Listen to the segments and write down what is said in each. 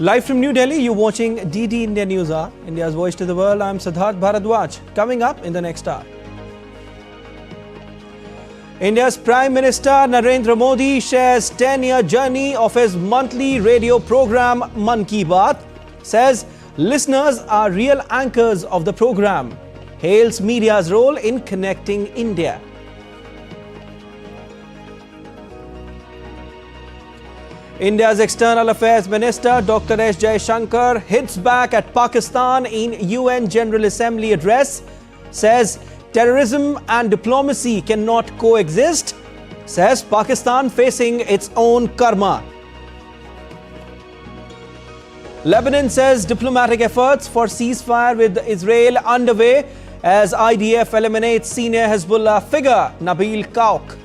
Live from New Delhi, you're watching DD India News Hour, India's voice to the world. I'm Siddharth Bharadwaj. Coming up in the next hour, India's Prime Minister Narendra Modi shares 10-year journey of his monthly radio program Mann Ki Baat. Says listeners are real anchors of the program. Hails media's role in connecting India. India's External Affairs Minister Dr. Jaishankar hits back at Pakistan in UN General Assembly address. Says terrorism and diplomacy cannot coexist. Says Pakistan facing its own karma. Lebanon says diplomatic efforts for ceasefire with Israel underway as IDF eliminates senior Hezbollah figure Nabil Kauk.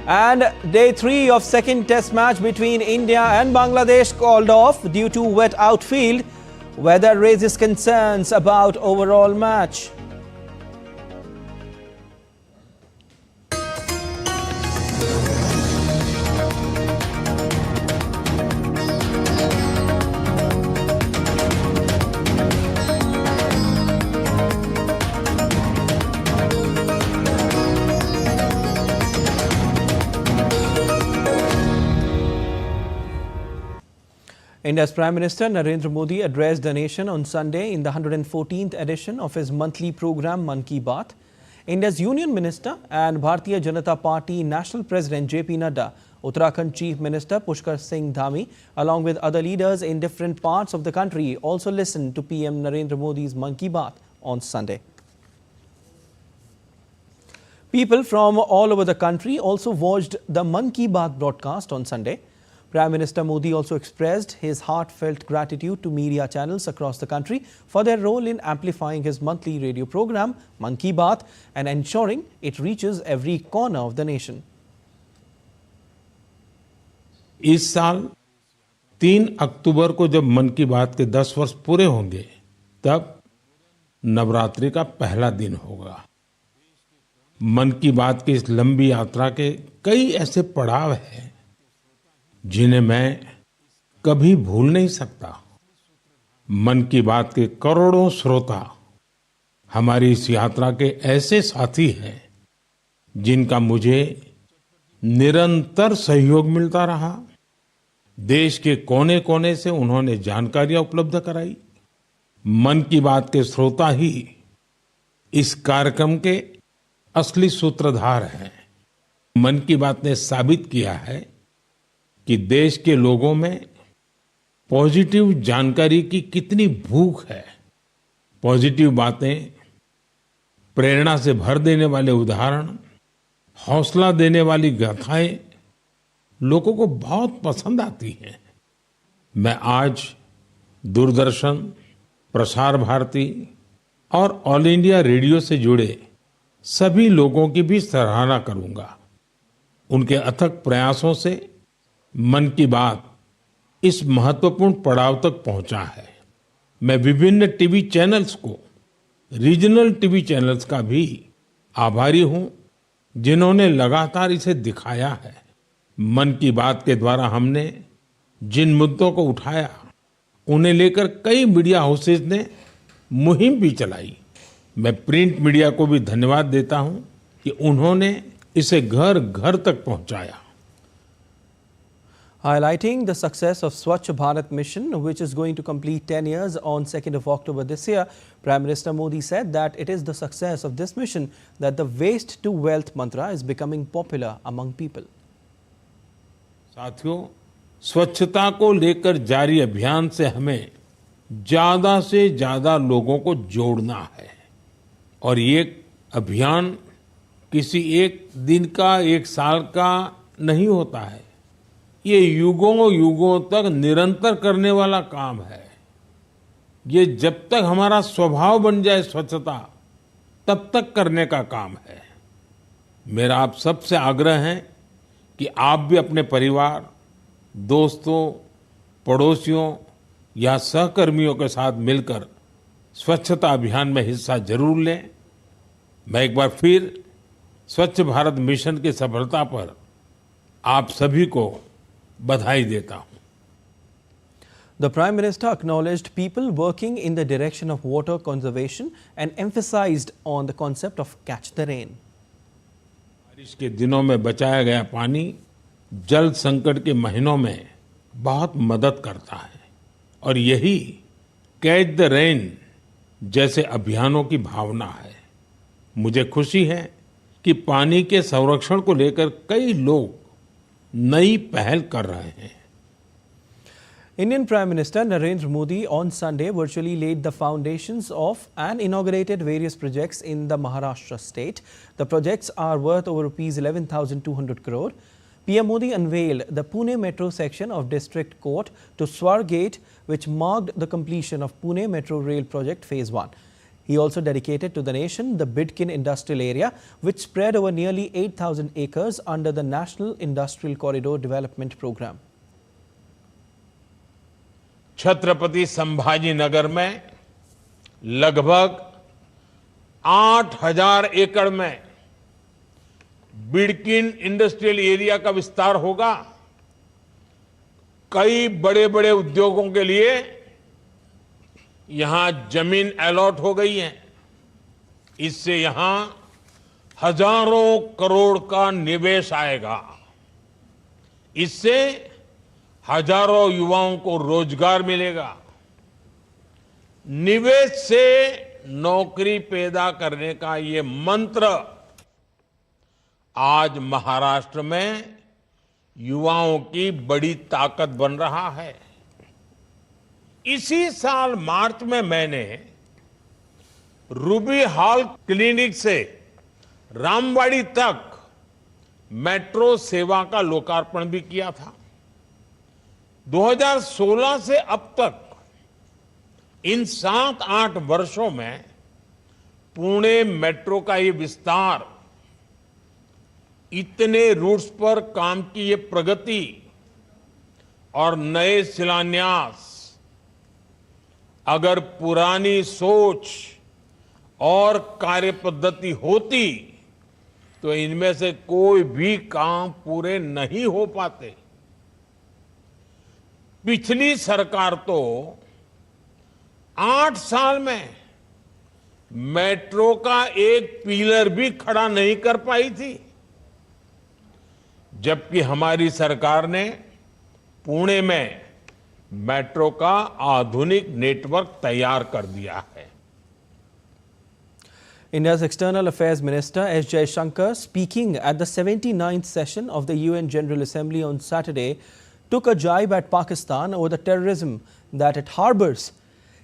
And day 3 of second test match between India and Bangladesh called off due to wet outfield. Weather raises concerns about overall match. India's Prime Minister Narendra Modi addressed the nation on Sunday in the 114th edition of his monthly program Mann Ki Baat. India's Union Minister and Bharatiya Janata Party National President JP Nadda, Uttarakhand Chief Minister Pushkar Singh Dhami, along with other leaders in different parts of the country, also listened to PM Narendra Modi's Mann Ki Baat on Sunday. People from all over the country also watched the Mann Ki Baat broadcast on Sunday. Prime Minister Modi also expressed his heartfelt gratitude to media channels across the country for their role in amplifying his monthly radio program, Mann Ki Baat, and ensuring it reaches every corner of the nation. इस साल 3 अक्टूबर को जब मन की बात के 10 वर्ष पूरे होंगे, तब नवरात्रि का पहला दिन होगा। मन की बात की इस लंबी यात्रा के कई ऐसे पड़ाव हैं जिन्हें मैं कभी भूल नहीं सकता। मन की बात के करोड़ों श्रोता हमारी इस यात्रा के ऐसे साथी हैं जिनका मुझे निरंतर सहयोग मिलता रहा। देश के कोने-कोने से उन्होंने जानकारियां उपलब्ध कराई। मन की बात के श्रोता ही इस कार्यक्रम के असली सूत्रधार हैं। मन की बात ने साबित किया है कि देश के लोगों में पॉजिटिव जानकारी की कितनी भूख है। पॉजिटिव बातें, प्रेरणा से भर देने वाले उदाहरण, हौसला देने वाली गाथाएं लोगों को बहुत पसंद आती हैं। मैं आज दूरदर्शन, प्रसार भारती और ऑल इंडिया रेडियो से जुड़े सभी लोगों की भी सराहना करूंगा। उनके अथक प्रयासों से मन की बात इस महत्वपूर्ण पड़ाव तक पहुंचा है। मैं विभिन्न टीवी चैनल्स को, रीजनल टीवी चैनल्स का भी आभारी हूं जिन्होंने लगातार इसे दिखाया है। मन की बात के द्वारा हमने जिन मुद्दों को उठाया, उन्हें लेकर कई मीडिया हाउसेज ने मुहिम भी चलाई। मैं प्रिंट मीडिया को भी धन्यवाद देता हूं कि उन्होंने इसे घर घर तक पहुंचाया। Highlighting the success of Swachh Bharat mission, which is going to complete 10 years on 2nd of October this year, Prime Minister Modi said that it is the success of this mission that the waste to wealth mantra is becoming popular among people. साथियों, स्वच्छता को लेकर जारी अभियान से हमें ज्यादा से ज्यादा लोगों को जोड़ना है। और ये अभियान किसी एक दिन का, एक साल का नहीं होता है। ये युगों युगों तक निरंतर करने वाला काम है। ये जब तक हमारा स्वभाव बन जाए स्वच्छता, तब तक करने का काम है। मेरा आप सबसे आग्रह है कि आप भी अपने परिवार, दोस्तों, पड़ोसियों या सहकर्मियों के साथ मिलकर स्वच्छता अभियान में हिस्सा जरूर लें। मैं एक बार फिर स्वच्छ भारत मिशन की सफलता पर आप सभी को बधाई देता हूं। The Prime Minister acknowledged people working in the direction of water conservation and emphasized on the concept of catch the rain. बारिश के दिनों में बचाया गया पानी जल संकट के महीनों में बहुत मदद करता है और यही कैच द रेन जैसे अभियानों की भावना है। मुझे खुशी है कि पानी के संरक्षण को लेकर कई लोग नई पहल कर रहे हैं। Indian Prime Minister Narendra Modi on Sunday virtually laid the foundations of and inaugurated various projects in the Maharashtra state. The projects are worth over Rs 11,200 crore. PM Modi unveiled the Pune Metro section of District Court to Swargate, which marked the completion of Pune Metro Rail Project Phase 1. He also dedicated to the nation the Bidkin Industrial Area, which spread over nearly 8,000 acres under the National Industrial Corridor Development Program. Chhatrapati Sambhaji Nagar में लगभग 8,000 एकड़ में Bidkin industrial area का विस्तार होगा। कई बड़े बड़े उद्योगों के लिए यहां जमीन अलॉट हो गई है। इससे यहां हजारों करोड़ का निवेश आएगा। इससे हजारों युवाओं को रोजगार मिलेगा। निवेश से नौकरी पैदा करने का ये मंत्र आज महाराष्ट्र में युवाओं की बड़ी ताकत बन रहा है। इसी साल मार्च में मैंने रूबी हॉल क्लिनिक से रामवाड़ी तक मेट्रो सेवा का लोकार्पण भी किया था। 2016 से अब तक इन 7-8 वर्षों में पुणे मेट्रो का ये विस्तार, इतने रूट्स पर काम की ये प्रगति और नए शिलान्यास, अगर पुरानी सोच और कार्य पद्धति होती तो इनमें से कोई भी काम पूरे नहीं हो पाते। पिछली सरकार तो 8 साल में मेट्रो का एक पिलर भी खड़ा नहीं कर पाई थी, जबकि हमारी सरकार ने पुणे में मेट्रो का आधुनिक नेटवर्क तैयार कर दिया है। India's External Affairs Minister S. Jaishankar, speaking at the 79th session of the UN General Assembly on Saturday, took a jibe at Pakistan over the terrorism that it harbors,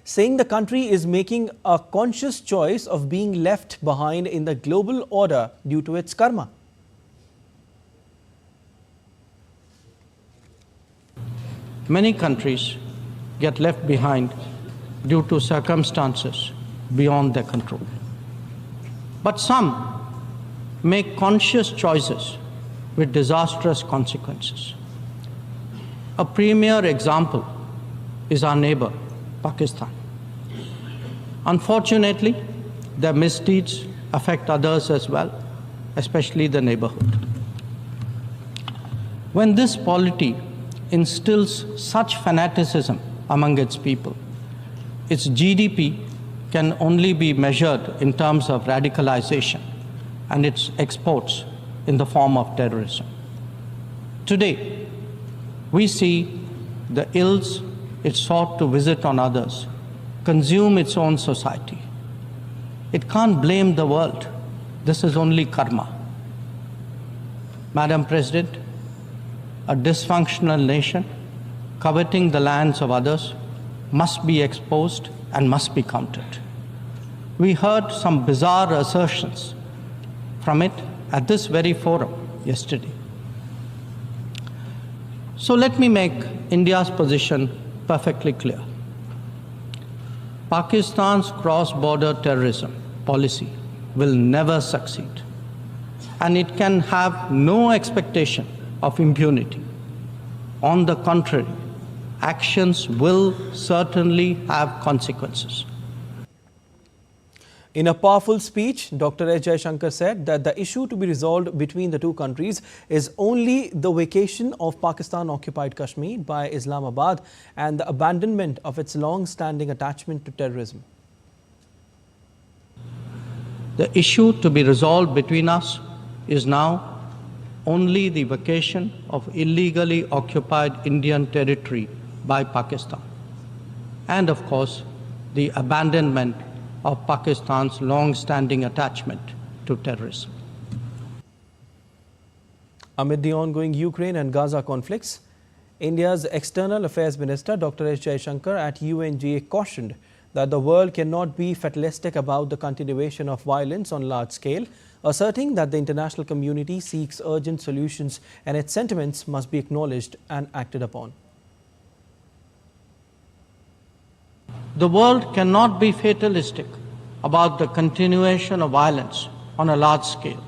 saying the country is making a conscious choice of being left behind in the global order due to its karma. Many countries get left behind due to circumstances beyond their control. But some make conscious choices with disastrous consequences. A premier example is our neighbor, Pakistan. Unfortunately, their misdeeds affect others as well, especially the neighborhood. When this polity instills such fanaticism among its people, its GDP can only be measured in terms of radicalization and its exports in the form of terrorism. Today, we see the ills it sought to visit on others consume its own society. It can't blame the world. This is only karma. Madam President, a dysfunctional nation coveting the lands of others must be exposed and must be countered. We heard some bizarre assertions from it at this very forum yesterday. So let me make India's position perfectly clear. Pakistan's cross-border terrorism policy will never succeed, and it can have no expectation of impunity. On the contrary, actions will certainly have consequences. In a powerful speech, Dr. S. Jaishankar said that the issue to be resolved between the two countries is only the vacation of Pakistan-occupied Kashmir by Islamabad and the abandonment of its long-standing attachment to terrorism. The issue to be resolved between us is now only the vacation of illegally occupied Indian territory by Pakistan, and of course, the abandonment of Pakistan's long-standing attachment to terrorism. Amid the ongoing Ukraine and Gaza conflicts, India's External Affairs Minister Dr. S. Jaishankar at UNGA cautioned that the world cannot be fatalistic about the continuation of violence on large scale, asserting that the international community seeks urgent solutions and its sentiments must be acknowledged and acted upon. The world cannot be fatalistic about the continuation of violence on a large scale,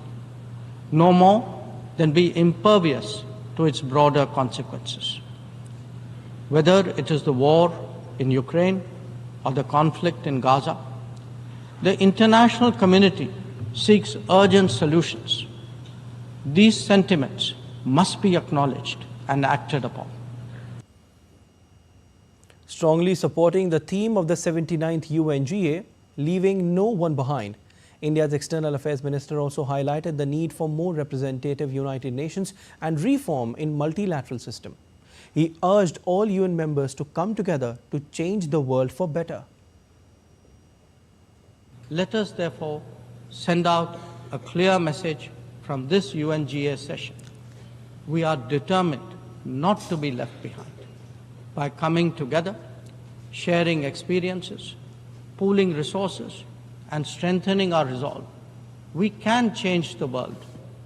no more than be impervious to its broader consequences. Whether it is the war in Ukraine or the conflict in Gaza, the international community seeks urgent solutions. These sentiments must be acknowledged and acted upon. Strongly supporting the theme of the 79th UNGA, leaving no one behind, India's External Affairs Minister also highlighted the need for more representative United Nations and reform in multilateral system. He urged all UN members to come together to change the world for better. Let us therefore send out a clear message from this UNGA session. We are determined not to be left behind. By coming together, sharing experiences, pooling resources, and strengthening our resolve, we can change the world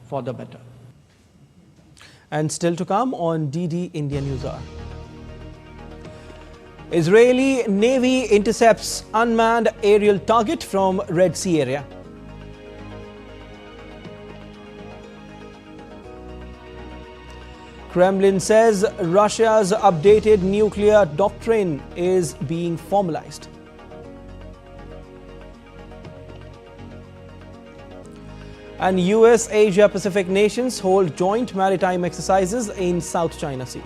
for the better. And still to come on DD India News Hour. Israeli Navy intercepts unmanned aerial target from Red Sea area. Kremlin says Russia's updated nuclear doctrine is being formalized. And US Asia Pacific nations hold joint maritime exercises in South China Sea.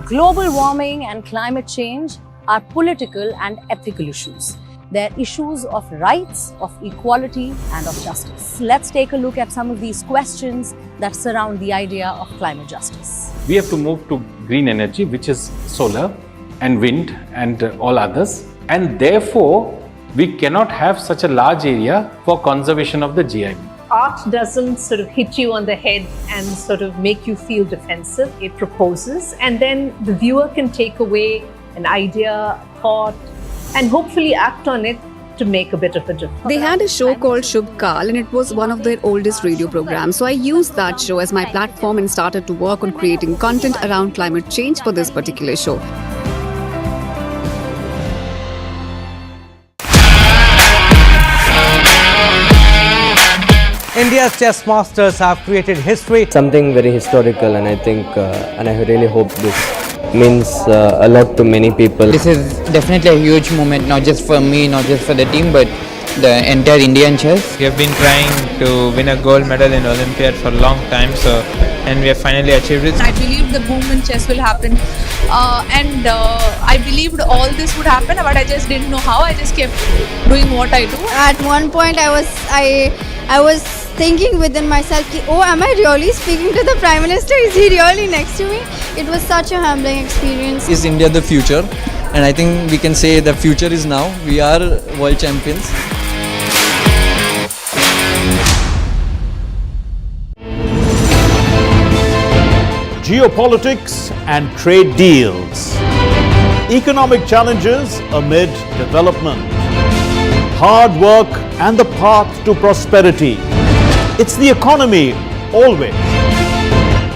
Global warming and climate change are political and ethical issues. They're issues of rights, of equality, and of justice. Let's take a look at some of these questions that surround the idea of climate justice. We have to move to green energy, which is solar and wind and all others. And therefore, we cannot have such a large area for conservation of the GIB. Art doesn't sort of hit you on the head and sort of make you feel defensive. It proposes, and then the viewer can take away an idea, a thought, and hopefully act on it to make a bit of a difference. They had a show called Shubh Kal, and it was one of their oldest radio programs. So I used that show as my platform and started to work on creating content around climate change for this particular show. India's chess masters have created history. Something very historical, and I think and I really hope this means a lot to many people. This is definitely a huge moment, not just for me, not just for the team, but the entire Indian chess. We have been trying to win a gold medal in Olympiad for a long time, and we have finally achieved it. I believed the boom in chess will happen, and I believed all this would happen, but I just didn't know how. I just kept doing what I do. At one point, I was thinking within myself, oh, am I really speaking to the Prime Minister? Is he really next to me? It was such a humbling experience. Is India the future? And I think we can say the future is now. We are world champions. Geopolitics and trade deals. Economic challenges amid development. Hard work and the path to prosperity. It's the economy, always.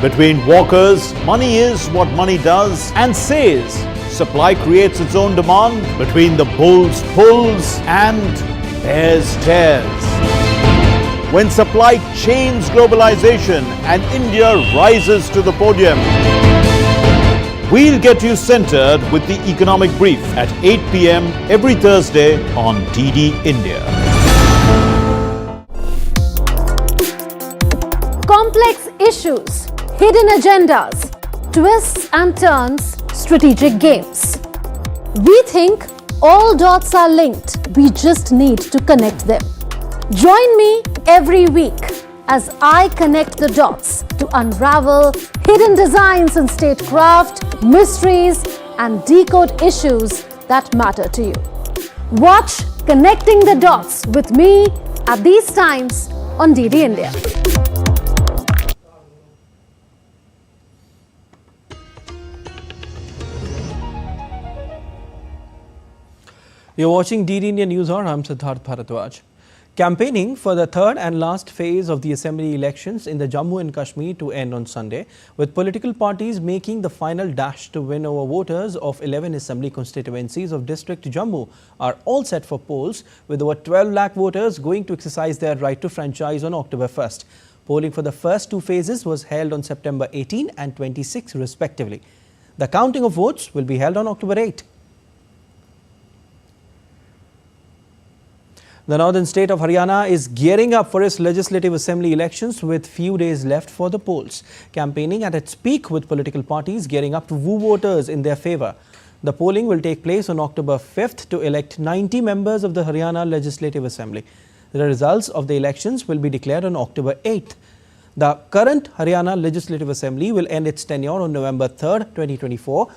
Between walkers, money is what money does and says. Supply creates its own demand. Between the bulls pulls and bears tears. when supply chains globalization and India rises to the podium. We'll get you centered with the economic brief at 8 p.m. every Thursday on DD India. Complex issues, hidden agendas, twists and turns, strategic games. We think all dots are linked. We just need to connect them. Join me every week as I connect the dots to unravel hidden designs in statecraft, mysteries, and decode issues that matter to you. Watch Connecting the Dots with me at these times on DD India. You're watching DD India News Hour. I'm Siddharth Bharadwaj. Campaigning for the third and last phase of the assembly elections in the Jammu and Kashmir to end on Sunday, with political parties making the final dash to win over voters of 11 assembly constituencies of District Jammu, are all set for polls, with over 12 lakh voters going to exercise their right to franchise on October 1st. Polling for the first two phases was held on September 18 and 26 respectively. The counting of votes will be held on October 8. The northern state of Haryana is gearing up for its legislative assembly elections with few days left for the polls. Campaigning at its peak, with political parties gearing up to woo voters in their favour. The polling will take place on October 5th to elect 90 members of the Haryana Legislative Assembly. The results of the elections will be declared on October 8th. The current Haryana Legislative Assembly will end its tenure on November 3rd, 2024.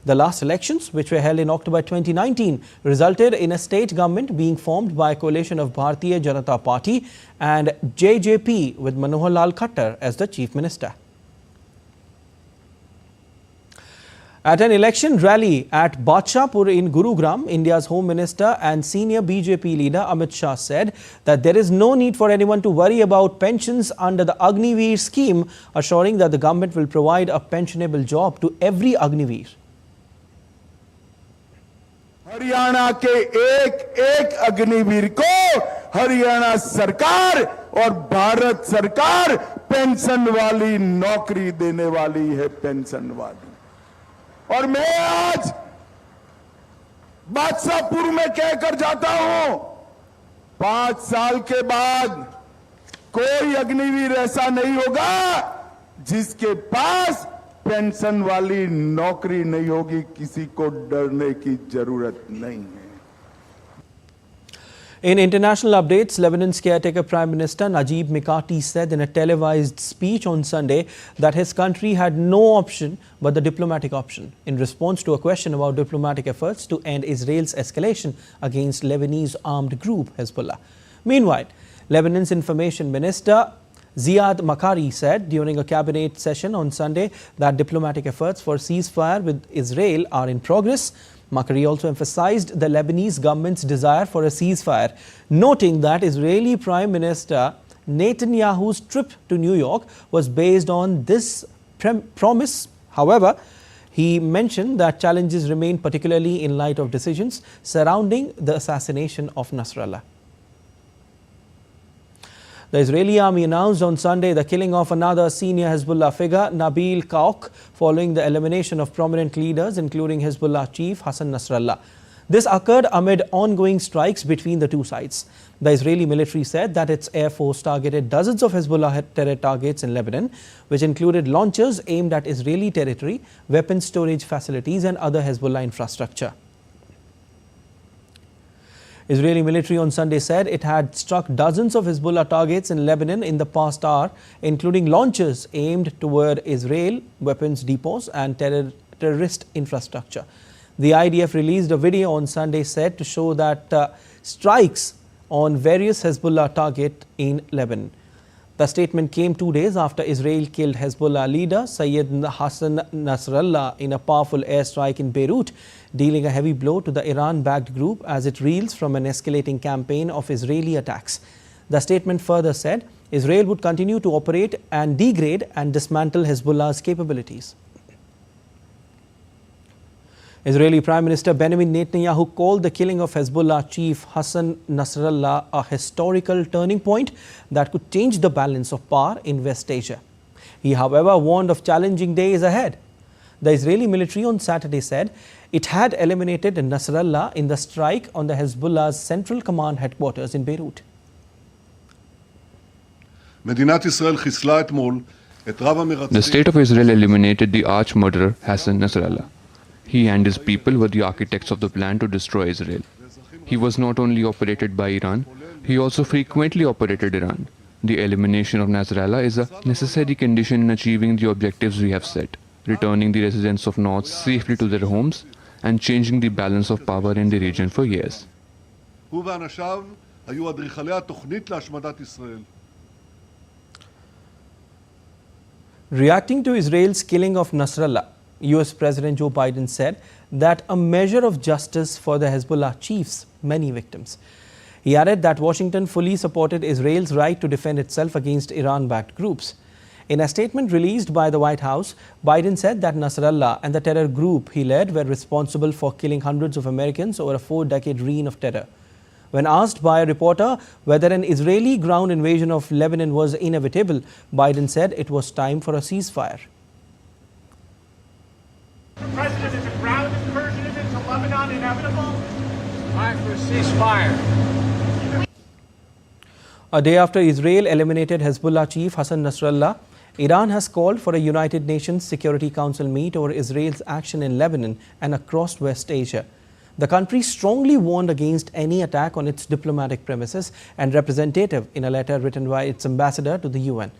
The last elections, which were held in October 2019, resulted in a state government being formed by a coalition of Bharatiya Janata Party and JJP, with Manohar Lal Khattar as the Chief Minister. At an election rally at Badshahpur in Gurugram, India's Home Minister and senior BJP leader Amit Shah said that there is no need for anyone to worry about pensions under the Agniveer scheme, assuring that the government will provide a pensionable job to every Agniveer. Haryana के एक अग्निवीर को हरियाणा सरकार और भारत सरकार pension वाली नौकरी देने वाली है, पेंशन वाली। और मैं आज बादशाहपुर में कहकर जाता हूं, 5 साल के बाद कोई अग्निवीर ऐसा नहीं होगा जिसके पास पेंशन वाली नौकरी नहीं होगी, किसी को डरने की जरूरत नहीं है। In international updates, Lebanon's caretaker Prime Minister Najib Mikati said in a televised speech on Sunday that his country had no option but the diplomatic option, in response to a question about diplomatic efforts to end Israel's escalation against Lebanese armed group Hezbollah. Meanwhile, Lebanon's information minister Ziad Makari said during a cabinet session on Sunday that diplomatic efforts for ceasefire with Israel are in progress. Makari also emphasized the Lebanese government's desire for a ceasefire, noting that Israeli Prime Minister Netanyahu's trip to New York was based on this promise. However, he mentioned that challenges remain, particularly in light of decisions surrounding the assassination of Nasrallah. The Israeli army announced on Sunday the killing of another senior Hezbollah figure, Nabil Kaok, following the elimination of prominent leaders, including Hezbollah chief Hassan Nasrallah. This occurred amid ongoing strikes between the two sides. The Israeli military said that its air force targeted dozens of Hezbollah terror targets in Lebanon, which included launchers aimed at Israeli territory, weapons storage facilities, and other Hezbollah infrastructure. Israeli military on Sunday said it had struck dozens of Hezbollah targets in Lebanon in the past hour, including launchers aimed toward Israel, weapons depots, and terrorist infrastructure. The IDF released a video on Sunday said to show that strikes on various Hezbollah targets in Lebanon. The statement came 2 days after Israel killed Hezbollah leader Sayyid Hassan Nasrallah in a powerful airstrike in Beirut, dealing a heavy blow to the Iran-backed group as it reels from an escalating campaign of Israeli attacks. The statement further said Israel would continue to operate and degrade and dismantle Hezbollah's capabilities. Israeli Prime Minister Benjamin Netanyahu called the killing of Hezbollah chief Hassan Nasrallah a historical turning point that could change the balance of power in West Asia. He, however, warned of challenging days ahead. The Israeli military on Saturday said it had eliminated Nasrallah in the strike on the Hezbollah's Central Command headquarters in Beirut. The state of Israel eliminated the arch-murderer Hassan Nasrallah. He and his people were the architects of the plan to destroy Israel. He was not only operated by Iran, he also frequently operated Iran. The elimination of Nasrallah is a necessary condition in achieving the objectives we have set, returning the residents of North safely to their homes and changing the balance of power in the region for years. Reacting to Israel's killing of Nasrallah, US President Joe Biden said that a measure of justice for the Hezbollah chief's many victims. He added that Washington fully supported Israel's right to defend itself against Iran-backed groups. In a statement released by the White House, Biden said that Nasrallah and the terror group he led were responsible for killing hundreds of Americans over a 4-decade reign of terror. When asked by a reporter whether an Israeli ground invasion of Lebanon was inevitable, Biden said it was time for a ceasefire. Mr. President, is a ground incursion into Lebanon inevitable? Time for a ceasefire. A day after Israel eliminated Hezbollah chief Hassan Nasrallah, Iran has called for a United Nations Security Council meet over Israel's action in Lebanon and across West Asia. The country strongly warned against any attack on its diplomatic premises and representative in a letter written by its ambassador to the UN.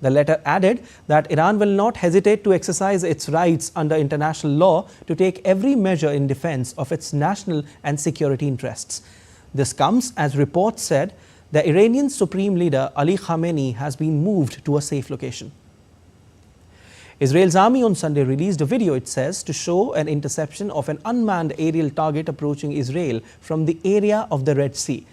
The letter added that Iran will not hesitate to exercise its rights under international law to take every measure in defense of its national and security interests. This comes as reports said the Iranian Supreme Leader Ali Khamenei has been moved to a safe location. Israel's army on Sunday released a video, it says, to show an interception of an unmanned aerial target approaching Israel from the area of the Red Sea.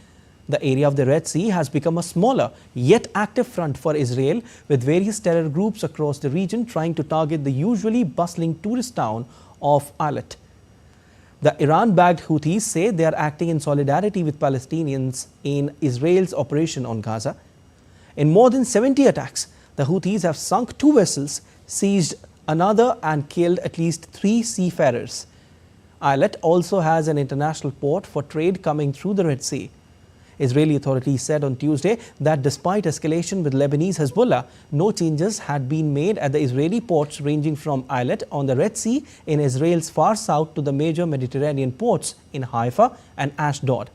The area of the Red Sea has become a smaller yet active front for Israel, with various terror groups across the region trying to target the usually bustling tourist town of Eilat. The Iran-backed Houthis say they are acting in solidarity with Palestinians in Israel's operation on Gaza. In more than 70 attacks, the Houthis have sunk 2 vessels, seized another and killed at least 3 seafarers. Eilat also has an international port for trade coming through the Red Sea. Israeli authorities said on Tuesday that despite escalation with Lebanese Hezbollah, no changes had been made at the Israeli ports ranging from Eilat on the Red Sea in Israel's far south to the major Mediterranean ports in Haifa and Ashdod.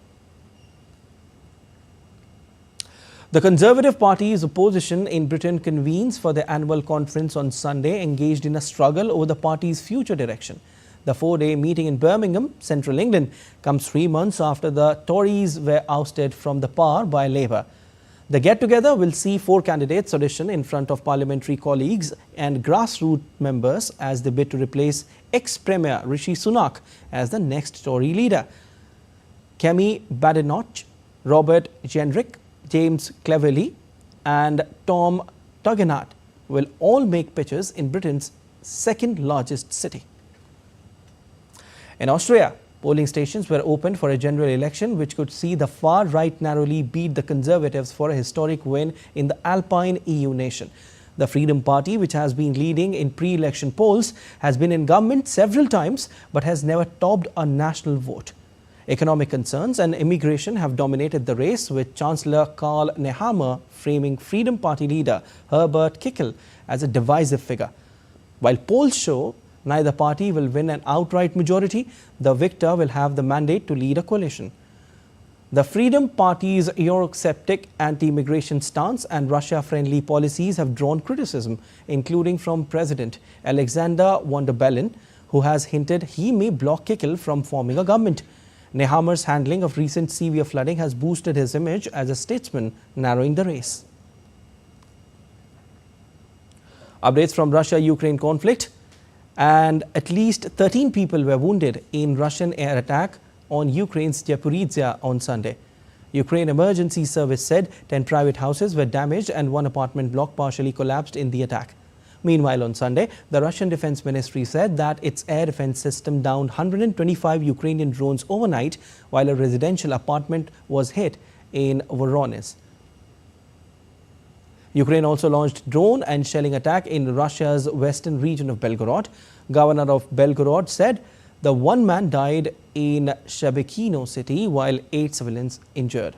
The Conservative Party's opposition in Britain convenes for their annual conference on Sunday, engaged in a struggle over the party's future direction. The 4-day meeting in Birmingham, central England, comes 3 months after the Tories were ousted from the power by Labour. The get-together will see 4 candidates audition in front of parliamentary colleagues and grassroots members as they bid to replace ex-Premier Rishi Sunak as the next Tory leader. Kemi Badenoch, Robert Jenrick, James Cleverly and Tom Tugendhat will all make pitches in Britain's second largest city. In Austria, polling stations were opened for a general election which could see the far-right narrowly beat the Conservatives for a historic win in the Alpine EU nation. The Freedom Party, which has been leading in pre-election polls, has been in government several times but has never topped a national vote. Economic concerns and immigration have dominated the race, with Chancellor Karl Nehammer framing Freedom Party leader Herbert Kickl as a divisive figure. While polls show neither party will win an outright majority, the victor will have the mandate to lead a coalition. The Freedom Party's Eurosceptic anti-immigration stance and Russia-friendly policies have drawn criticism, including from President Alexander von der Bellen, who has hinted he may block Kickl from forming a government. Nehammer's handling of recent severe flooding has boosted his image as a statesman, narrowing the race. Updates from Russia-Ukraine conflict. And at least 13 people were wounded in Russian air attack on Ukraine's Zaporizhzhia on Sunday. Ukraine Emergency Service said 10 private houses were damaged and 1 apartment block partially collapsed in the attack. Meanwhile, on Sunday, the Russian Defense Ministry said that its air defense system downed 125 Ukrainian drones overnight while a residential apartment was hit in Voronezh. Ukraine also launched drone and shelling attack in Russia's western region of Belgorod. Governor of Belgorod said the one man died in Shebekino city while 8 civilians injured.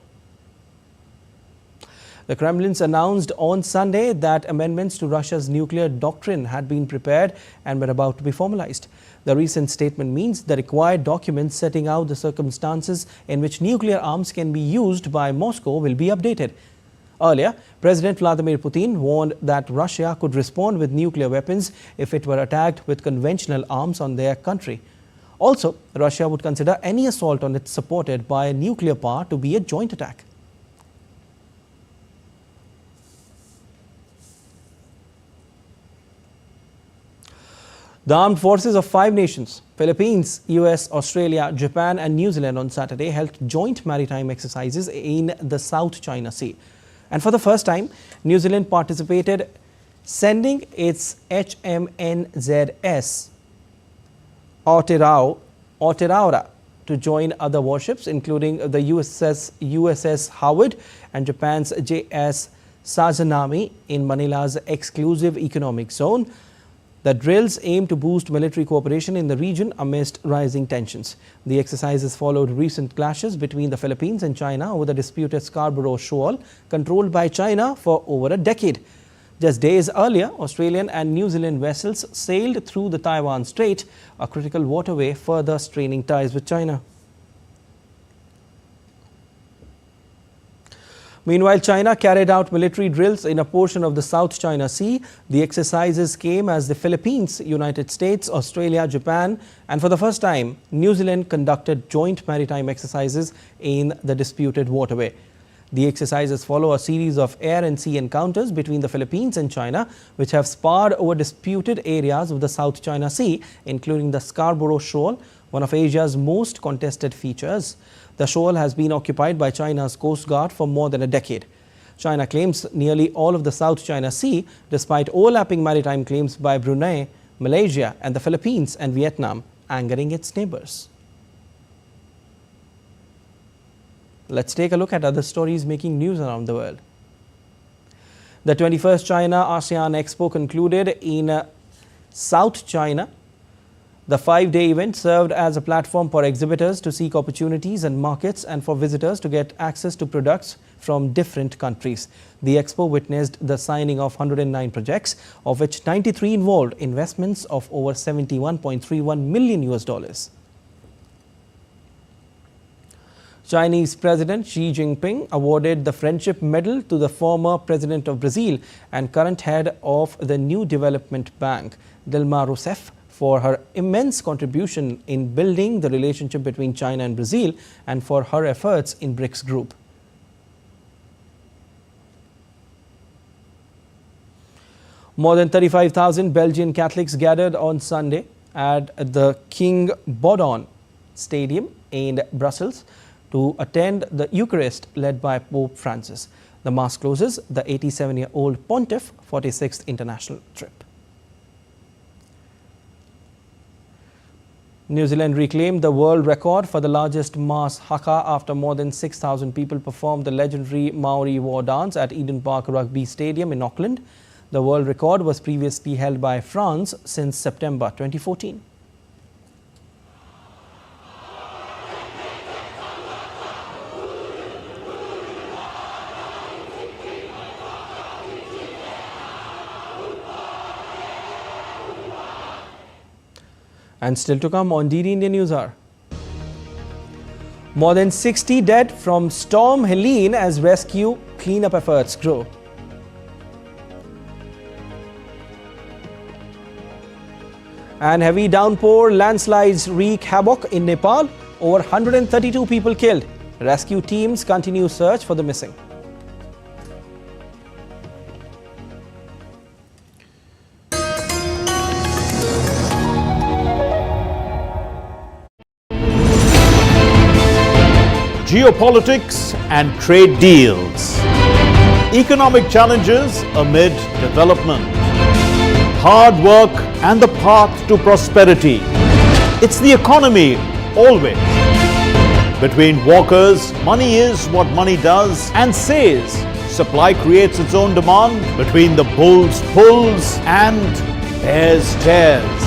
The Kremlin's announced on Sunday that amendments to Russia's nuclear doctrine had been prepared and were about to be formalized. The recent statement means the required documents setting out the circumstances in which nuclear arms can be used by Moscow will be updated. Earlier, President Vladimir Putin warned that Russia could respond with nuclear weapons if it were attacked with conventional arms on their country. Also, Russia would consider any assault on it supported by a nuclear power to be a joint attack. The armed forces of 5 nations, Philippines, US, Australia, Japan and New Zealand on Saturday held joint maritime exercises in the South China Sea. And for the first time, New Zealand participated, sending its HMNZS Aotearoa to join other warships, including the USS Howard and Japan's JS Sazanami in Manila's exclusive economic zone. The drills aim to boost military cooperation in the region amidst rising tensions. The exercises followed recent clashes between the Philippines and China over the disputed Scarborough Shoal, controlled by China for over a decade. Just days earlier, Australian and New Zealand vessels sailed through the Taiwan Strait, a critical waterway further straining ties with China. Meanwhile, China carried out military drills in a portion of the South China Sea. The exercises came as the Philippines, United States, Australia, Japan, and for the first time, New Zealand conducted joint maritime exercises in the disputed waterway. The exercises follow a series of air and sea encounters between the Philippines and China, which have sparred over disputed areas of the South China Sea, including the Scarborough Shoal, one of Asia's most contested features. The shoal has been occupied by China's Coast Guard for more than a decade. China claims nearly all of the South China Sea, despite overlapping maritime claims by Brunei, Malaysia and the Philippines and Vietnam, angering its neighbors. Let's take a look at other stories making news around the world. The 21st China ASEAN Expo concluded in South China. The 5-day event served as a platform for exhibitors to seek opportunities and markets and for visitors to get access to products from different countries. The expo witnessed the signing of 109 projects, of which 93 involved investments of over $71.31 million. Chinese President Xi Jinping awarded the Friendship Medal to the former President of Brazil and current head of the New Development Bank, Dilma Rousseff, for her immense contribution in building the relationship between China and Brazil and for her efforts in BRICS group. More than 35,000 Belgian Catholics gathered on Sunday at the King Baudouin Stadium in Brussels to attend the Eucharist led by Pope Francis. The Mass closes the 87-year-old Pontiff's 46th international trip. New Zealand reclaimed the world record for the largest mass haka after more than 6,000 people performed the legendary Maori war dance at Eden Park Rugby Stadium in Auckland. The world record was previously held by France since September 2014. And still to come on DD India News Hour. More than 60 dead from Storm Helene as rescue cleanup efforts grow. And heavy downpour landslides wreak havoc in Nepal. Over 132 people killed. Rescue teams continue search for the missing. Geopolitics and trade deals. Economic challenges amid development. hard work and the path to prosperity. It's the economy always. Between walkers, money is what money does and says. Supply creates its own demand. Between the bulls pulls and bears tears.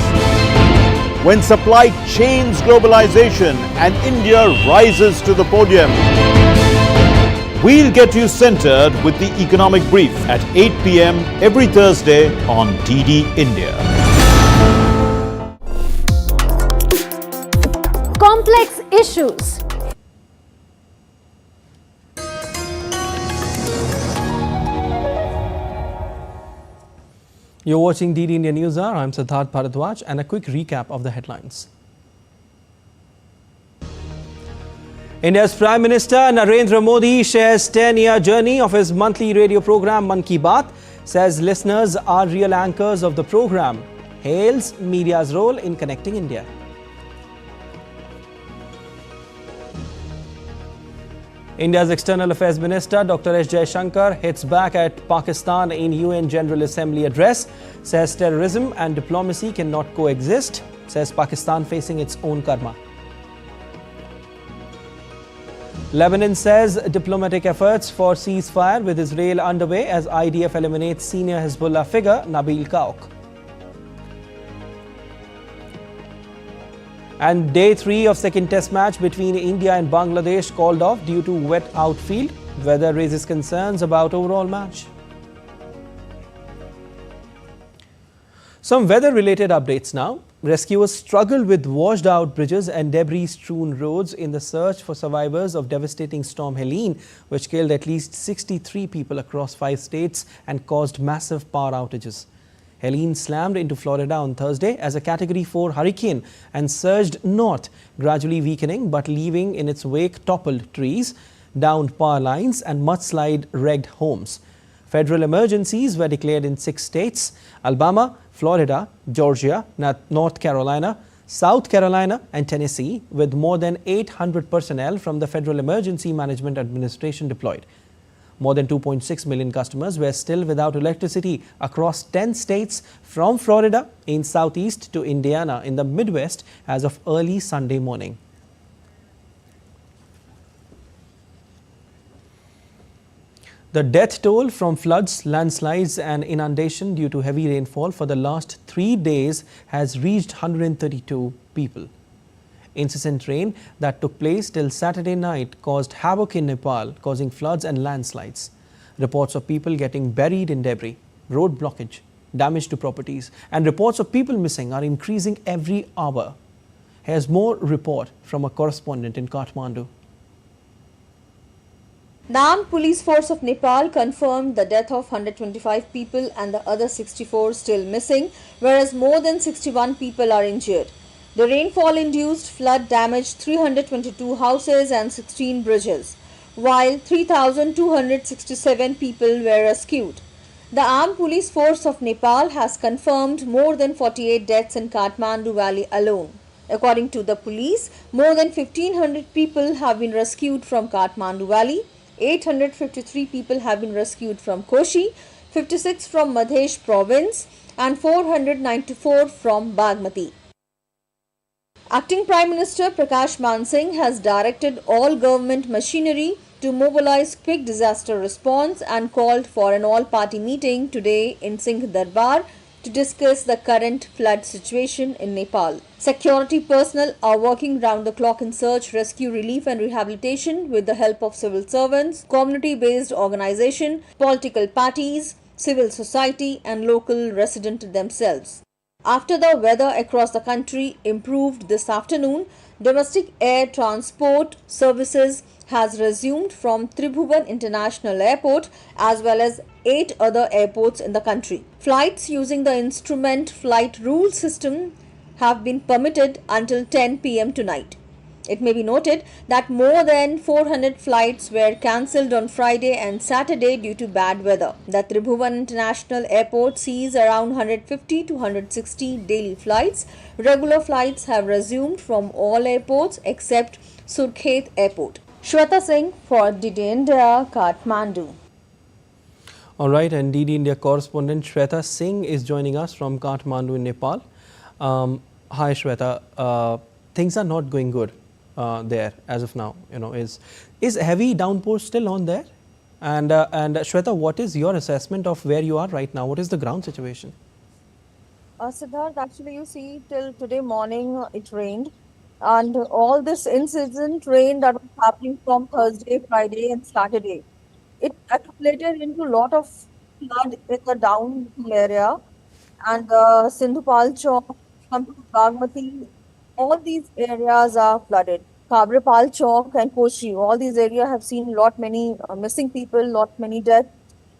When supply chains globalization and India rises to the podium, we'll get you centered with the economic brief at 8 p.m. every Thursday on DD India. Complex issues. You're watching DD India News Hour. I'm Siddharth Bharadwaj, and a quick recap of the headlines. India's Prime Minister Narendra Modi shares 10-year journey of his monthly radio program Mann Ki Baat, says listeners are real anchors of the program, hails media's role in connecting India. India's External Affairs Minister Dr. Jaishankar hits back at Pakistan in UN General Assembly address, says terrorism and diplomacy cannot coexist, says Pakistan facing its own karma. Lebanon says diplomatic efforts for ceasefire with Israel underway as IDF eliminates senior Hezbollah figure Nabil Kauk. And day 3 of second test match between India and Bangladesh called off due to wet outfield. Weather raises concerns about overall match. Some weather-related updates now. Rescuers struggle with washed out bridges and debris-strewn roads in the search for survivors of devastating storm Helene, which killed at least 63 people across 5 states and caused massive power outages. Helene slammed into Florida on Thursday as a Category 4 hurricane and surged north, gradually weakening but leaving in its wake toppled trees, downed power lines and mudslide-wrecked homes. Federal emergencies were declared in 6 states: Alabama, Florida, Georgia, North Carolina, South Carolina and Tennessee, with more than 800 personnel from the Federal Emergency Management Administration deployed. More than 2.6 million customers were still without electricity across 10 states, from Florida in southeast to Indiana in the Midwest as of early Sunday morning. The death toll from floods, landslides and inundation due to heavy rainfall for the last 3 days has reached 132 people. Incessant rain that took place till Saturday night caused havoc in Nepal, causing floods and landslides. Reports of people getting buried in debris, road blockage, damage to properties, and reports of people missing are increasing every hour. Here's more report from a correspondent in Kathmandu. The Armed Police Force of Nepal confirmed the death of 125 people and the other 64 still missing, whereas more than 61 people are injured. The rainfall-induced flood damaged 322 houses and 16 bridges, while 3,267 people were rescued. The Armed Police Force of Nepal has confirmed more than 48 deaths in Kathmandu Valley alone. According to the police, more than 1,500 people have been rescued from Kathmandu Valley, 853 people have been rescued from Koshi, 56 from Madhesh province and 494 from Bagmati. Acting Prime Minister Prakash Singh has directed all government machinery to mobilize quick disaster response and called for an all-party meeting today in Singh Darbar to discuss the current flood situation in Nepal. Security personnel are working round the clock in search, rescue, relief and rehabilitation with the help of civil servants, community-based organization, political parties, civil society and local residents themselves. After the weather across the country improved this afternoon, domestic air transport services has resumed from Tribhuvan International Airport as well as 8 other airports in the country. Flights using the instrument flight rule system have been permitted until 10 p.m. tonight. It may be noted that more than 400 flights were cancelled on Friday and Saturday due to bad weather. The Tribhuvan International Airport sees around 150 to 160 daily flights. Regular flights have resumed from all airports except Surkhet Airport. Shweta Singh for DD India, Kathmandu. All right, and DD India correspondent Shweta Singh is joining us from Kathmandu in Nepal. Hi Shweta, things are not going good there as of now. Is heavy downpour still on there? And Shweta, what is your assessment of where you are right now? What is the ground situation? Siddharth, actually you see till today morning it rained, and all this incessant rain that was happening from Thursday, Friday and Saturday, it accumulated into a lot of flood in the downhill area, and Sindhupal Chowk, Bagmati, all these areas are flooded. Kabripal Chowk and Kochi, all these areas have seen many missing people, many deaths.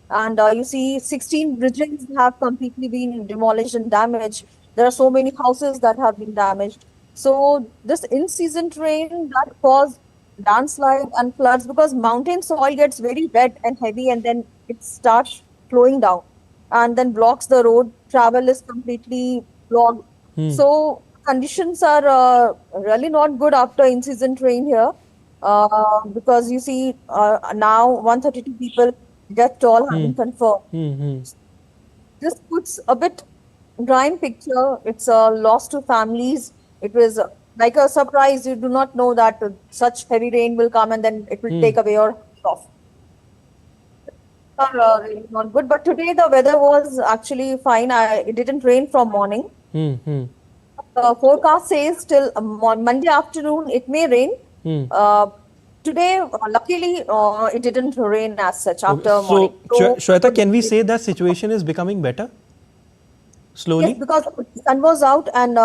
And you see 16 bridges have completely been demolished and damaged. There are so many houses that have been damaged. So this in-season rain that caused landslide and floods, because mountain soil gets very wet and heavy and then it starts flowing down and then blocks the road. Travel is completely blocked. So conditions are really not good after in-season rain here, because you see now 132 people death toll have been confirmed. This puts a bit grim picture. It's a loss to families. It was like a surprise. You do not know that such heavy rain will come and then it will take away your off. Really not good. But today the weather was actually fine. It didn't rain from morning. The forecast says till Monday afternoon it may rain. Today, luckily, it didn't rain as such after morning. So, Shweta, can we say that situation is becoming better? Slowly? Yes, because the sun was out and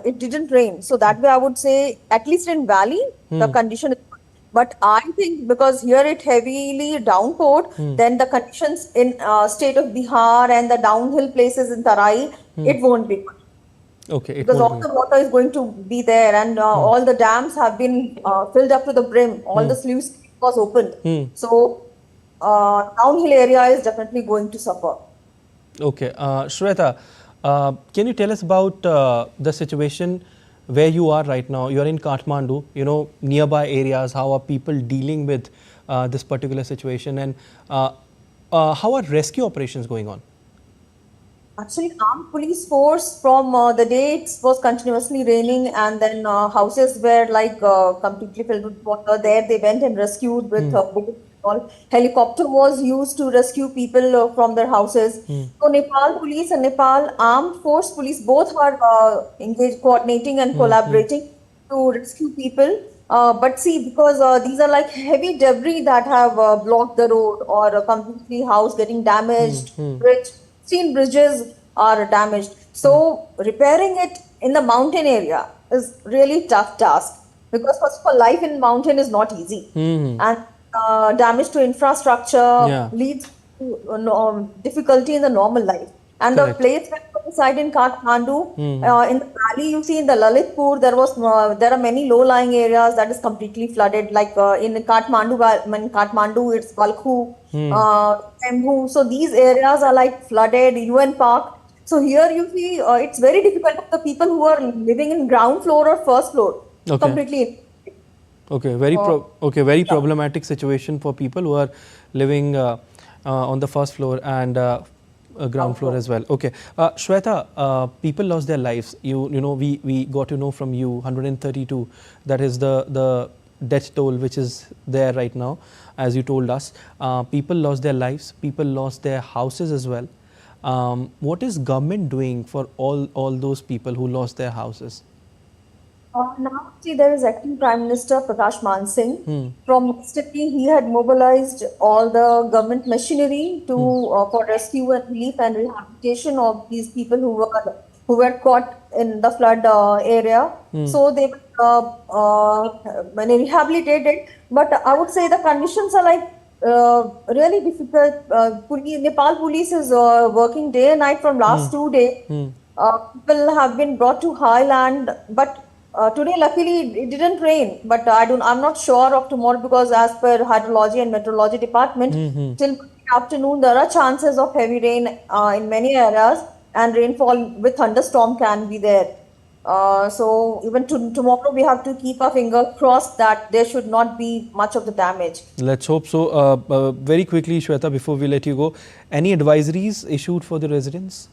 it didn't rain. So that way I would say, at least in valley, the condition is good. But I think because here it heavily downpoured, then the conditions in state of Bihar and the downhill places in Tarai, it won't be good. Okay, because all the water is going to be there, and all the dams have been filled up to the brim. All the sluice was opened. So downhill area is definitely going to suffer. Okay, Shweta, can you tell us about the situation where you are right now? You are in Kathmandu, nearby areas. How are people dealing with this particular situation, and how are rescue operations going on? Actually, armed police force from the day it was continuously raining, and then houses were like completely filled with water. There they went and rescued with helicopter was used to rescue people from their houses. So Nepal police and Nepal armed force police both are engaged, coordinating and collaborating to rescue people. But see, because these are like heavy debris that have blocked the road, or a completely house getting damaged, bridge. 16 bridges are damaged. So repairing it in the mountain area is really tough task, because first of all, life in mountain is not easy, and damage to infrastructure leads to difficulty in the normal life. And the place where we reside in Kathmandu, in the valley, you see in the Lalitpur, there are many low-lying areas that is completely flooded. Like in Kathmandu, it's Balkhu, Tembu. So these areas are like flooded. UN Park. So here you see, it's very difficult for the people who are living in ground floor or first floor. Completely. Okay, very problematic situation for people who are living on the first floor and ground floor as well. Okay, Shweta, people lost their lives. We got to know from you 132. That is the death toll which is there right now, as you told us. People lost their lives. People lost their houses as well. What is government doing for all those people who lost their houses? Now, see, there is acting Prime Minister Mann Singh. From yesterday, he had mobilized all the government machinery to for rescue and relief and rehabilitation of these people who were caught in the flood area. So they were rehabilitated. But I would say the conditions are like really difficult. Nepal police is working day and night from last 2 days. People have been brought to highland, but today, luckily, it didn't rain, but I'm not sure of tomorrow, because as per hydrology and meteorology department, till afternoon there are chances of heavy rain in many areas, and rainfall with thunderstorm can be there. So even tomorrow we have to keep our finger crossed that there should not be much of the damage. Let's hope so. Very quickly, Shweta, before we let you go, any advisories issued for the residents?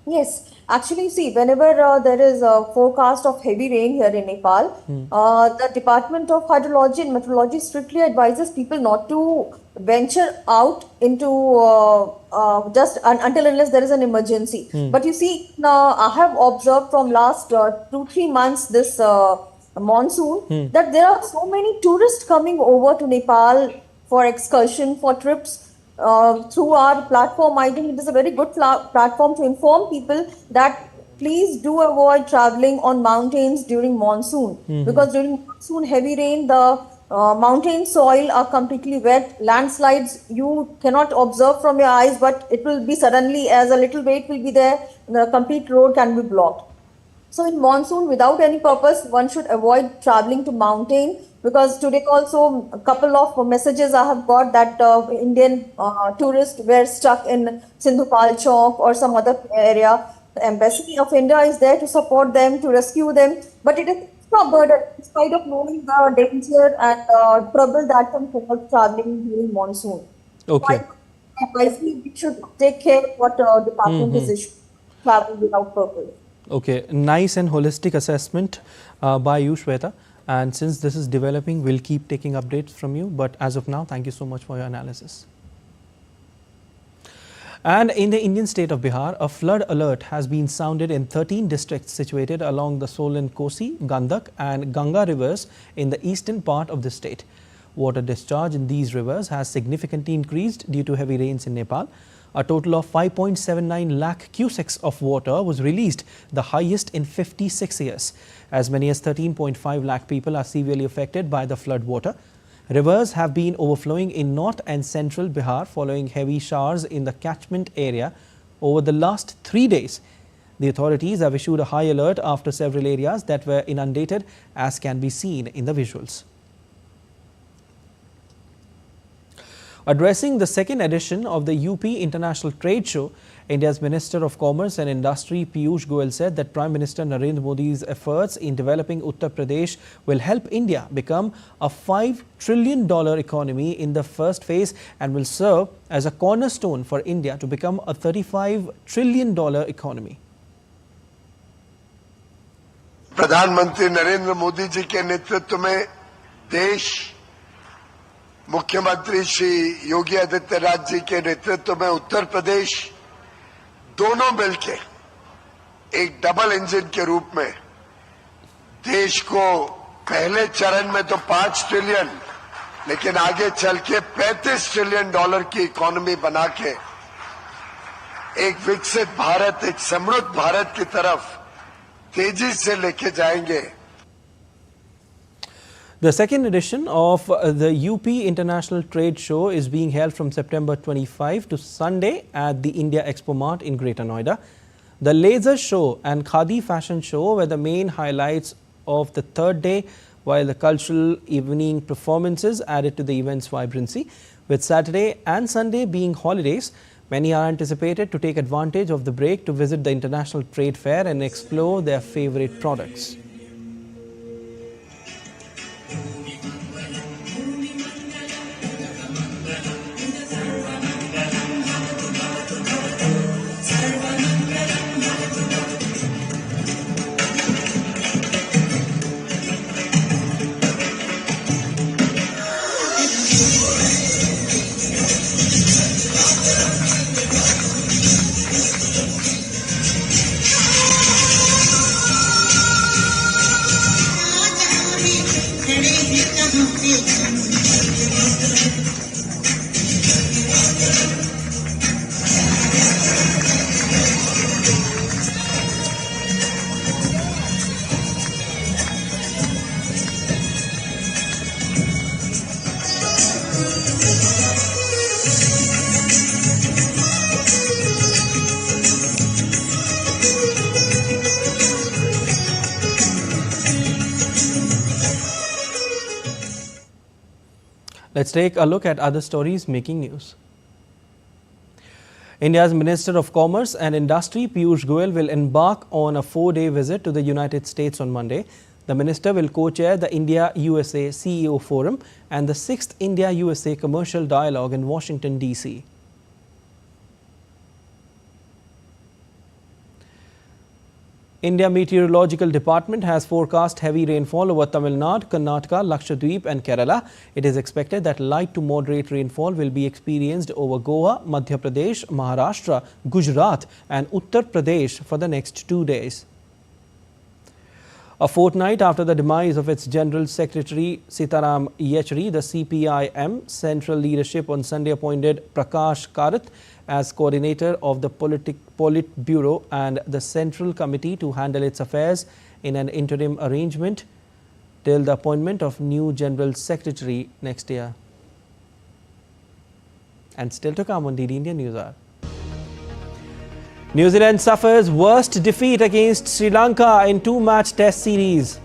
Yes, actually, see, whenever there is a forecast of heavy rain here in Nepal, the Department of Hydrology and Meteorology strictly advises people not to venture out into just until unless there is an emergency. But you see, I have observed from last 2-3 months this monsoon that there are so many tourists coming over to Nepal for excursion, for trips. Through our platform, I think it is a very good platform to inform people that please do avoid traveling on mountains during monsoon, because during monsoon heavy rain the mountain soil are completely wet. Landslides you cannot observe from your eyes, but it will be suddenly, as a little weight will be there, the complete road can be blocked. So in monsoon, without any purpose, one should avoid traveling to mountain, because today also a couple of messages I have got that Indian tourists were stuck in Sindhupal Chowk or some other area. The Embassy of India is there to support them, to rescue them, but it is a burden in spite of knowing the danger and trouble that can cause traveling during monsoon. Okay. So we should take care of what department is issuing, travel without purpose. Okay, nice and holistic assessment by you, Shweta. And since this is developing, we'll keep taking updates from you. But as of now, thank you so much for your analysis. And in the Indian state of Bihar, a flood alert has been sounded in 13 districts situated along the Solan Kosi, Gandak and Ganga rivers in the eastern part of the state. Water discharge in these rivers has significantly increased due to heavy rains in Nepal. A total of 5.79 lakh cusecs of water was released, the highest in 56 years. As many as 13.5 lakh people are severely affected by the flood water. Rivers have been overflowing in north and central Bihar following heavy showers in the catchment area over the last 3 days. The authorities have issued a high alert after several areas that were inundated, as can be seen in the visuals. Addressing the second edition of the UP International Trade Show, India's Minister of Commerce and Industry Piyush Goyal said that Prime Minister Narendra Modi's efforts in developing Uttar Pradesh will help India become a $5 trillion economy in the first phase and will serve as a cornerstone for India to become a $35 trillion economy. प्रधानमंत्री नरेंद्र मोदी जी के नेतृत्व में देश, मुख्यमंत्री श्री योगी आदित्यनाथ जी के नेतृत्व में उत्तर प्रदेश दोनों मिलकर एक डबल इंजन के रूप में देश को पहले चरण में तो 5 ट्रिलियन लेकिन आगे चल के $35 ट्रिलियन की इकोनॉमी बना के एक विकसित भारत, एक समृद्ध भारत की तरफ तेजी से लेके जाएंगे. The second edition of the UP International Trade Show is being held from September 25 to Sunday at the India Expo Mart in Greater Noida. The laser show and Khadi fashion show were the main highlights of the third day, while the cultural evening performances added to the event's vibrancy. With Saturday and Sunday being holidays, many are anticipated to take advantage of the break to visit the International Trade Fair and explore their favorite products. Let's take a look at other stories making news. India's Minister of Commerce and Industry, Piyush Goyal, will embark on a 4-day visit to the United States on Monday. The minister will co-chair the India-USA CEO Forum and the 6th India-USA Commercial Dialogue in Washington, D.C. India Meteorological Department has forecast heavy rainfall over Tamil Nadu, Karnataka, Lakshadweep and Kerala. It is expected that light to moderate rainfall will be experienced over Goa, Madhya Pradesh, Maharashtra, Gujarat and Uttar Pradesh for the next 2 days. A fortnight after the demise of its General Secretary Sitaram Yechury, the CPIM Central Leadership on Sunday appointed Prakash Karath as coordinator of the Politburo and the Central Committee to handle its affairs in an interim arrangement till the appointment of new General Secretary next year. And still to come on DD India News Hour. New Zealand suffers worst defeat against Sri Lanka in 2-match test series.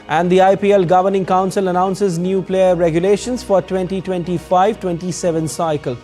And the IPL Governing Council announces new player regulations for 2025-27 cycle.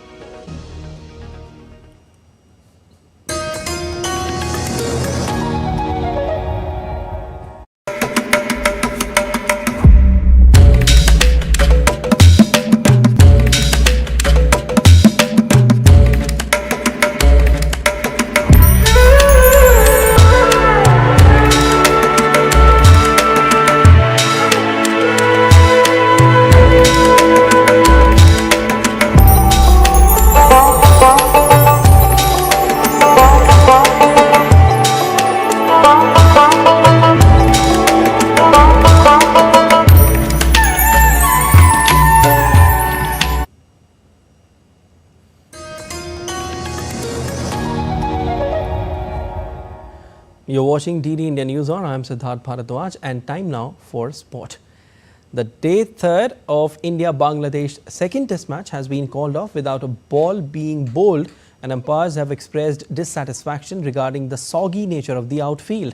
You're watching DD India News Hour. I'm Siddharth Bharadwaj and time now for sport. The day 3rd of India-Bangladesh second test match has been called off without a ball being bowled, and umpires have expressed dissatisfaction regarding the soggy nature of the outfield.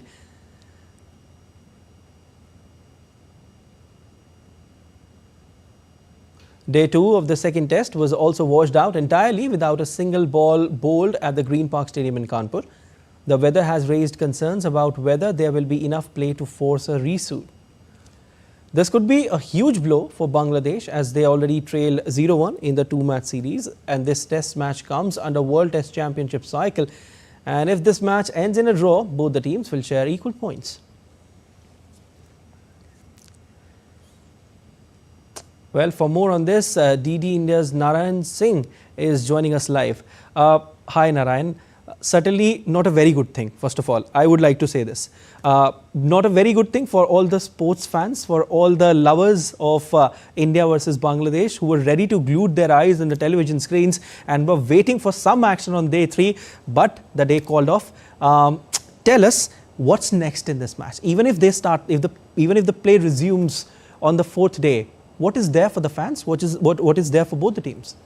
Day 2 of the second test was also washed out entirely without a single ball bowled at the Green Park Stadium in Kanpur. The weather has raised concerns about whether there will be enough play to force a resuit. This could be a huge blow for Bangladesh as they already trail 0-1 in the 2-match series, and this test match comes under World Test Championship cycle. And if this match ends in a draw, both the teams will share equal points. Well, for more on this, DD India's Narayan Singh is joining us live. Hi Narayan. Certainly not a very good thing, first of all. I would like to say this. Not a very good thing for all the sports fans, for all the lovers of India versus Bangladesh who were ready to glue their eyes on the television screens and were waiting for some action on day 3, but the day called off. Tell us what's next in this match. Even if they start, even if the play resumes on the 4th day, what is there for the fans? What is there for both the teams?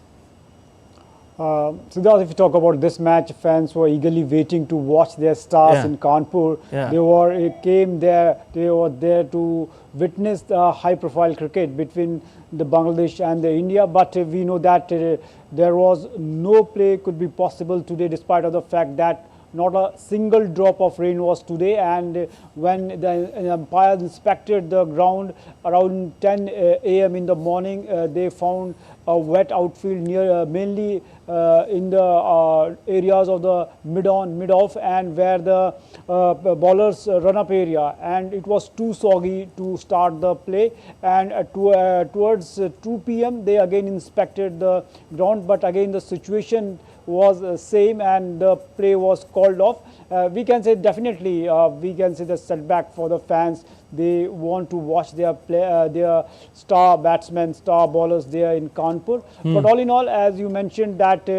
Siddharth, if you talk about this match, fans were eagerly waiting to watch their stars in Kanpur. They were there to witness the high-profile cricket between the Bangladesh and the India. But we know that there was no play could be possible today, despite of the fact that not a single drop of rain was today. And when the umpires inspected the ground around 10 a.m. in the morning, they found a wet outfield near mainly in the areas of the mid-on, mid-off, and where the bowlers run-up area, and it was too soggy to start the play. And towards 2 p.m. they again inspected the ground, but again the situation was same and the play was called off. We can say definitely we can say the setback for the fans. They want to watch their their star batsmen, star bowlers there in Kanpur. But all in all, as you mentioned, that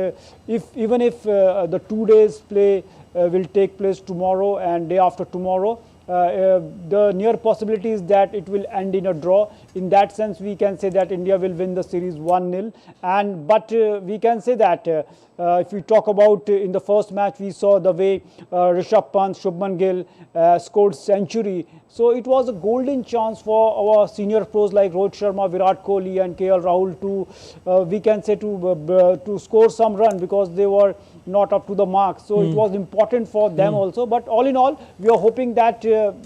even if the 2 days play will take place tomorrow and day after tomorrow, the near possibility is that it will end in a draw. In that sense, we can say that India will win the series 1-0. But we can say that If we talk about in the first match, we saw the way Rishabh Pant, Shubman Gill scored century. So it was a golden chance for our senior pros like Rohit Sharma, Virat Kohli and KL Rahul to, we can say, to score some run because they were not up to the mark. So it was important for them also. But all in all, we are hoping that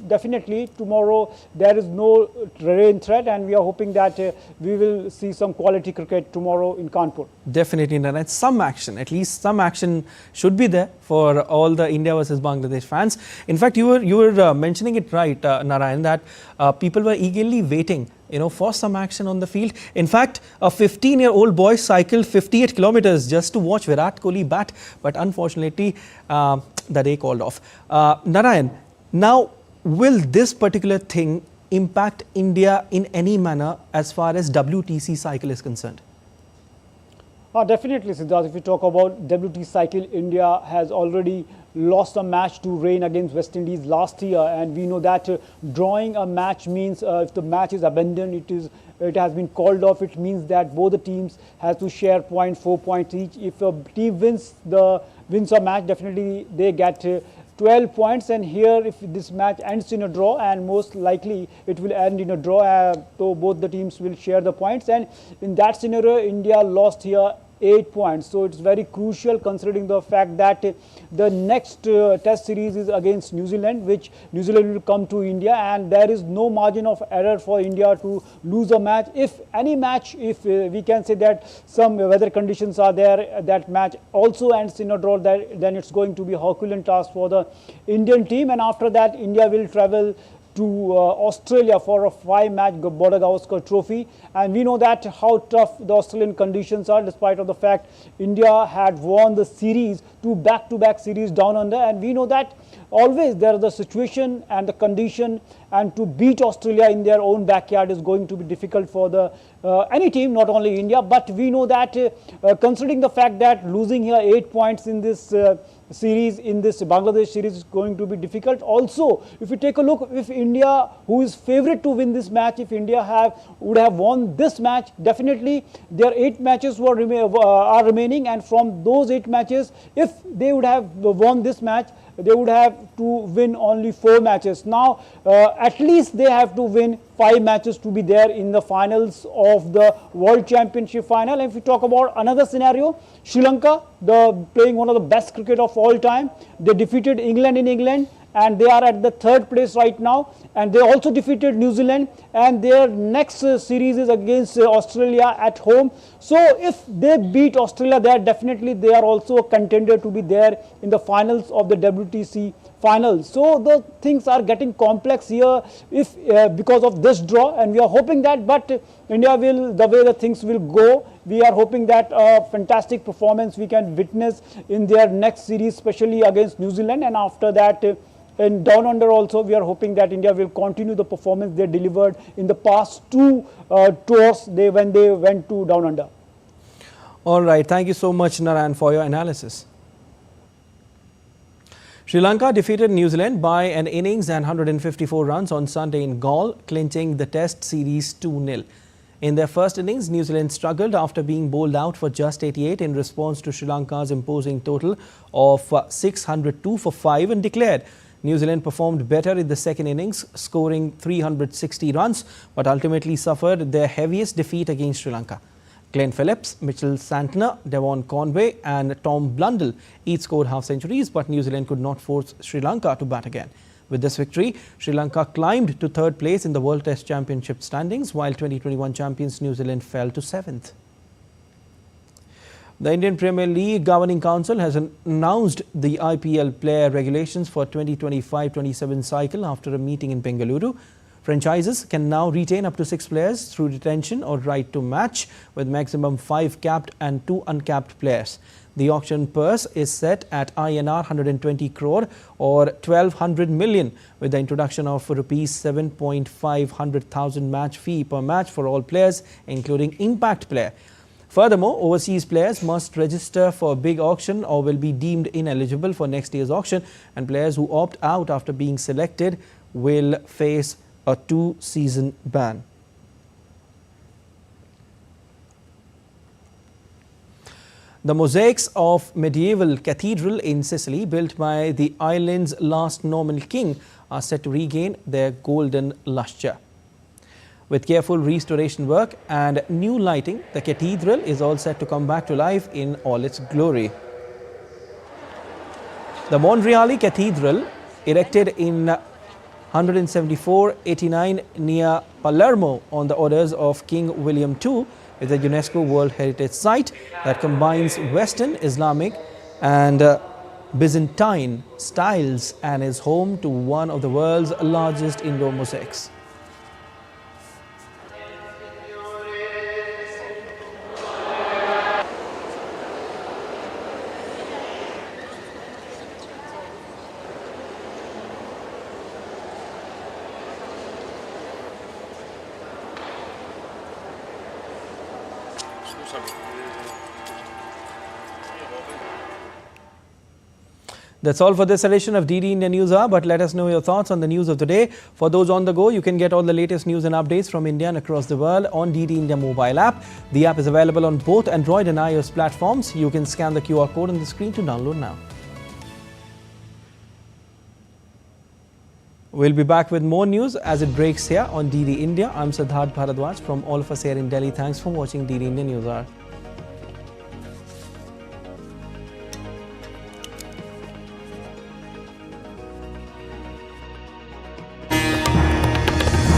definitely tomorrow there is no rain threat, and we are hoping that we will see some quality cricket tomorrow in Kanpur. Definitely, Narayan. Some action, at least some action should be there for all the India versus Bangladesh fans. In fact, you were mentioning it right, Narayan, that people were eagerly waiting, for some action on the field. In fact, a 15-year-old boy cycled 58 kilometers just to watch Virat Kohli bat, but unfortunately, the day called off. Narayan, now will this particular thing impact India in any manner as far as WTC cycle is concerned? Definitely, Siddharth. If we talk about WT cycle, India has already lost a match to rain against West Indies last year, and we know that drawing a match means if the match is abandoned, it has been called off. It means that both the teams have to share 4 points each. If a team wins a match, definitely they get 12 points, and here if this match ends in a draw, and most likely it will end in a draw, so both the teams will share the points, and in that scenario India lost here 8 points. So it's very crucial considering the fact that the next test series is against New Zealand, which New Zealand will come to India, and there is no margin of error for India to lose a match. If any match, if we can say that some weather conditions are there, that match also ends in a draw, then it's going to be a Herculean task for the Indian team, and after that India will travel to Australia for a 5-match Border Gavaskar Trophy, and we know that how tough the Australian conditions are, despite of the fact India had won the series, 2 back-to-back series down under, and we know that always there is the situation and the condition, and to beat Australia in their own backyard is going to be difficult for the any team, not only India. But we know that considering the fact that losing here 8 points in this series, in this Bangladesh series, is going to be difficult. Also, if you take a look, if India, who is favourite to win this match, if India would have won this match, definitely their 8 matches are remaining, and from those 8 matches, if they would have won this match, they would have to win only 4 matches. Now, at least they have to win 5 matches to be there in the finals of the World Championship final. And if we talk about another scenario, Sri Lanka, playing one of the best cricket of all time, they defeated England in England, and they are at the 3rd place right now, and they also defeated New Zealand, and their next series is against Australia at home. So if they beat Australia there, definitely they are also a contender to be there in the finals of the WTC finals. So the things are getting complex here if because of this draw, and we are hoping that, but India will, the way the things will go, we are hoping that a fantastic performance we can witness in their next series, especially against New Zealand, and after that in Down Under also, we are hoping that India will continue the performance they delivered in the past 2 tours when they went to Down Under. All right, thank you so much, Narayan, for your analysis. Sri Lanka defeated New Zealand by an innings and 154 runs on Sunday in Galle, clinching the Test series 2-0. In their first innings, New Zealand struggled after being bowled out for just 88 in response to Sri Lanka's imposing total of 602 for 5 and declared. New Zealand performed better in the second innings, scoring 360 runs, but ultimately suffered their heaviest defeat against Sri Lanka. Glenn Phillips, Mitchell Santner, Devon Conway and Tom Blundell each scored half-centuries, but New Zealand could not force Sri Lanka to bat again. With this victory, Sri Lanka climbed to 3rd place in the World Test Championship standings, while 2021 champions New Zealand fell to 7th. The Indian Premier League Governing Council has announced the IPL player regulations for 2025-27 cycle after a meeting in Bengaluru. Franchises can now retain up to 6 players through retention or right to match, with maximum 5 capped and 2 uncapped players. The auction purse is set at INR 120 crore or 1,200 million, with the introduction of rupees 7,500,000 match fee per match for all players, including impact player. Furthermore, overseas players must register for a big auction or will be deemed ineligible for next year's auction, and players who opt out after being selected will face a 2-season ban. The mosaics of medieval cathedral in Sicily, built by the island's last Norman king, are set to regain their golden lustre. With careful restoration work and new lighting, the cathedral is all set to come back to life in all its glory. The Monreale Cathedral, erected in 174-89 near Palermo on the orders of King William II, is a UNESCO World Heritage Site that combines Western, Islamic and Byzantine styles and is home to one of the world's largest indoor mosaics. That's all for this edition of DD India News Hour, but let us know your thoughts on the news of the day. For those on the go, you can get all the latest news and updates from India and across the world on DD India mobile app. The app is available on both Android and iOS platforms. You can scan the QR code on the screen to download now. We'll be back with more news as it breaks here on DD India. I'm Siddharth Bharadwaj from all of us here in Delhi. Thanks for watching DD India News Hour.